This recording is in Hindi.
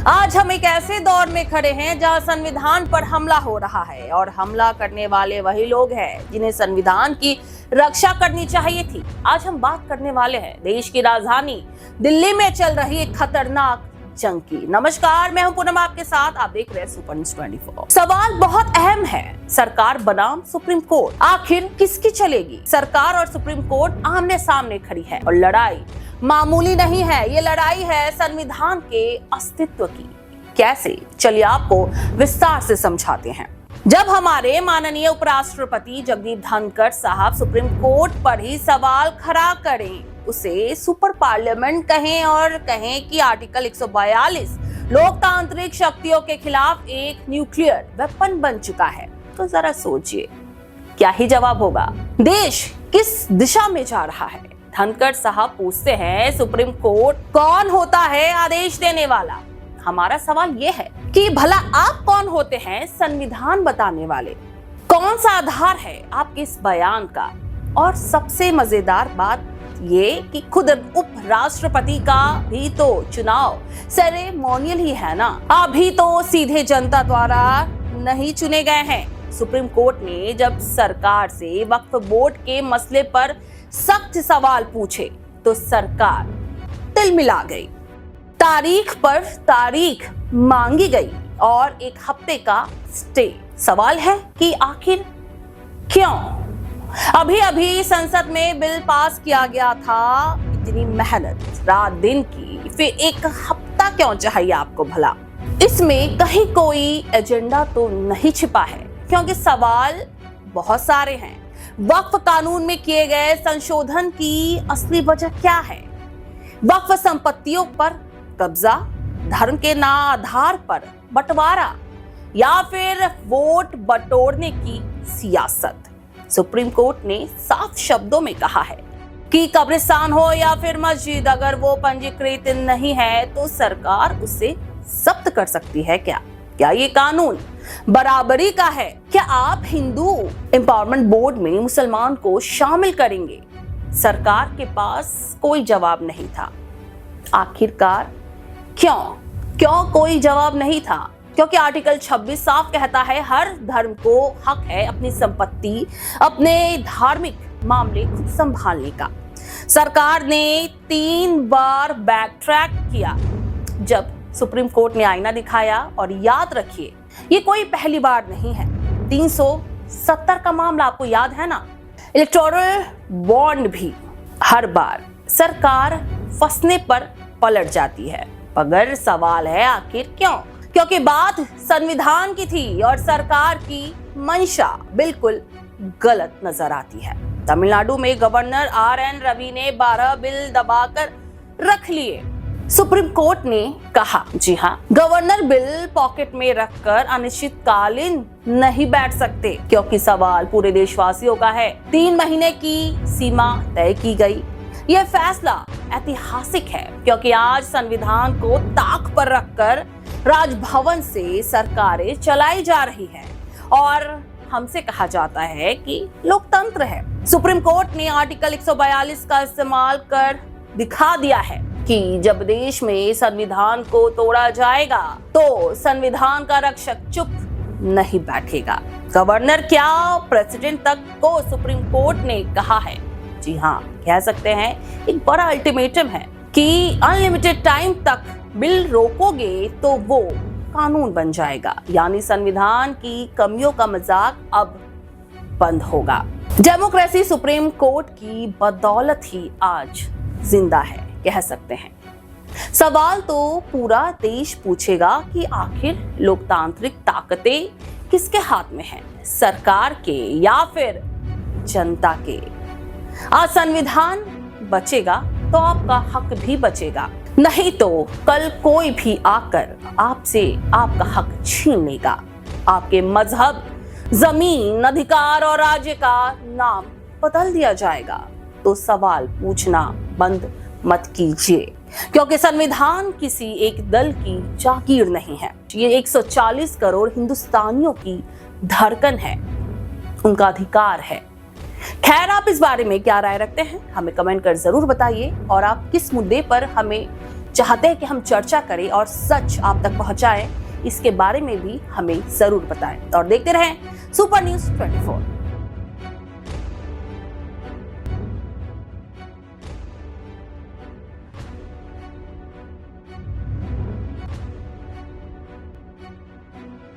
आज हम एक ऐसे दौर में खड़े हैं जहां संविधान पर हमला हो रहा है और हमला करने वाले वही लोग हैं जिन्हें संविधान की रक्षा करनी चाहिए थी। आज हम बात करने वाले हैं देश की राजधानी दिल्ली में चल रही एक खतरनाक जंग की। नमस्कार, मैं हूं पूनम आपके साथ। आप देख रहे हैं सुपर न्यूज़ 24। सवाल बहुत अहम है, सरकार बनाम सुप्रीम कोर्ट, आखिर किसकी चलेगी? सरकार और सुप्रीम कोर्ट आमने सामने खड़ी है और लड़ाई मामूली नहीं है। ये लड़ाई है संविधान के अस्तित्व की। कैसे? चलिए आपको विस्तार से समझाते हैं। जब हमारे माननीय उपराष्ट्रपति जगदीप धनखड़ साहब सुप्रीम कोर्ट पर ही सवाल खड़ा करें, उसे सुपर पार्लियामेंट कहें और कहें कि आर्टिकल 142 लोकतांत्रिक शक्तियों के खिलाफ एक न्यूक्लियर वेपन बन चुका है, तो जरा सोचिए क्या ही जवाब होगा। देश किस दिशा में जा रहा है? धनखड़ साहब पूछते हैं, सुप्रीम कोर्ट कौन होता है आदेश देने वाला? हमारा सवाल ये है कि भला आप कौन होते हैं संविधान बताने वाले? कौन सा आधार है आपके इस बयान का? और सबसे मजेदार बात ये कि खुद उपराष्ट्रपति का भी तो चुनाव सेरेमोनियल ही है ना, अभी तो सीधे जनता द्वारा नहीं चुने गए हैं। सुप्रीम कोर्ट ने जब सरकार से वक्फ बोर्ड के मसले पर सख्त सवाल पूछे तो सरकार तिलमिला गई। तारीख पर तारीख मांगी गई और एक हफ्ते का स्टे। सवाल है कि आखिर क्यों? अभी अभी संसद में बिल पास किया गया था, इतनी मेहनत रात दिन की, फिर एक हफ्ता क्यों चाहिए आपको भला? इसमें कहीं कोई एजेंडा तो नहीं छिपा है, क्योंकि सवाल बहुत सारे हैं। वक्फ कानून में किए गए संशोधन की असली वजह क्या है? वक्फ संपत्तियों पर कब्जा, धर्म के ना आधार पर बंटवारा, या फिर वोट बटोरने की सियासत? सुप्रीम कोर्ट ने साफ शब्दों में कहा है कि कब्रिस्तान हो या फिर मस्जिद, अगर वो पंजीकृत नहीं है तो सरकार उसे जब्त कर सकती है। क्या ये कानून बराबरी का है? क्या आप हिंदू एम्पावरमेंट बोर्ड में मुसलमान को शामिल करेंगे? सरकार के पास कोई जवाब नहीं था। आखिरकार क्यों कोई जवाब नहीं था? क्योंकि आर्टिकल 26 साफ कहता है हर धर्म को हक है अपनी संपत्ति, अपने धार्मिक मामले खुद संभालने का। सरकार ने 3 बार बैक ट्रैक किया जब सुप्रीम कोर्ट ने आईना दिखाया, और याद रखिए ये कोई पहली बार नहीं है। 370 का मामला आपको याद है ना? इलेक्टोरल बॉन्ड भी हर बार सरकार फंसने पर पलट जाती है। मगर सवाल है आखिर क्यों? क्योंकि बात संविधान की थी और सरकार की मंशा बिल्कुल गलत नजर आती है। तमिलनाडु में गवर्नर RN रवि ने 12 बिल दबाकर रख लिए। सुप्रीम कोर्ट ने कहा, जी हाँ, गवर्नर बिल पॉकेट में रखकर अनिश्चितकालीन नहीं बैठ सकते, क्योंकि सवाल पूरे देशवासियों का है। 3 महीने की सीमा तय की गई। यह फैसला ऐतिहासिक है, क्योंकि आज संविधान को ताक पर रखकर राजभवन से सरकारें चलाई जा रही हैं और हमसे कहा जाता है कि लोकतंत्र है। सुप्रीम कोर्ट ने आर्टिकल 142 का इस्तेमाल कर दिखा दिया है कि जब देश में संविधान को तोड़ा जाएगा तो संविधान का रक्षक चुप नहीं बैठेगा। गवर्नर क्या, प्रेसिडेंट तक को सुप्रीम कोर्ट ने कहा है। जी हाँ, कह सकते हैं एक बड़ा अल्टीमेटम है कि अनलिमिटेड टाइम तक बिल रोकोगे तो वो कानून बन जाएगा, यानी संविधान की कमियों का मजाक अब बंद होगा। डेमोक्रेसी सुप्रीम कोर्ट की बदौलत ही आज जिंदा है, कह सकते हैं। सवाल तो पूरा देश पूछेगा कि आखिर लोकतांत्रिक ताकतें किसके हाथ में हैं, सरकार के या फिर जनता के? आज संविधान बचेगा तो आपका हक भी बचेगा, नहीं तो कल कोई भी आकर आपसे आपका हक छीन लेगा। आपके मजहब, जमीन, अधिकार और राज्य का नाम बदल दिया जाएगा। तो सवाल पूछना बंद मत कीजिए, क्योंकि संविधान किसी एक दल की जागीर नहीं है। ये 140 करोड़ हिंदुस्तानियों की धड़कन है, उनका अधिकार है। खैर, आप इस बारे में क्या राय रखते हैं हमें कमेंट कर जरूर बताइए, और आप किस मुद्दे पर हमें चाहते हैं कि हम चर्चा करें और सच आप तक पहुंचाएं, इसके बारे में भी हमें जरूर बताएं और देखते रहें सुपर न्यूज़ 24।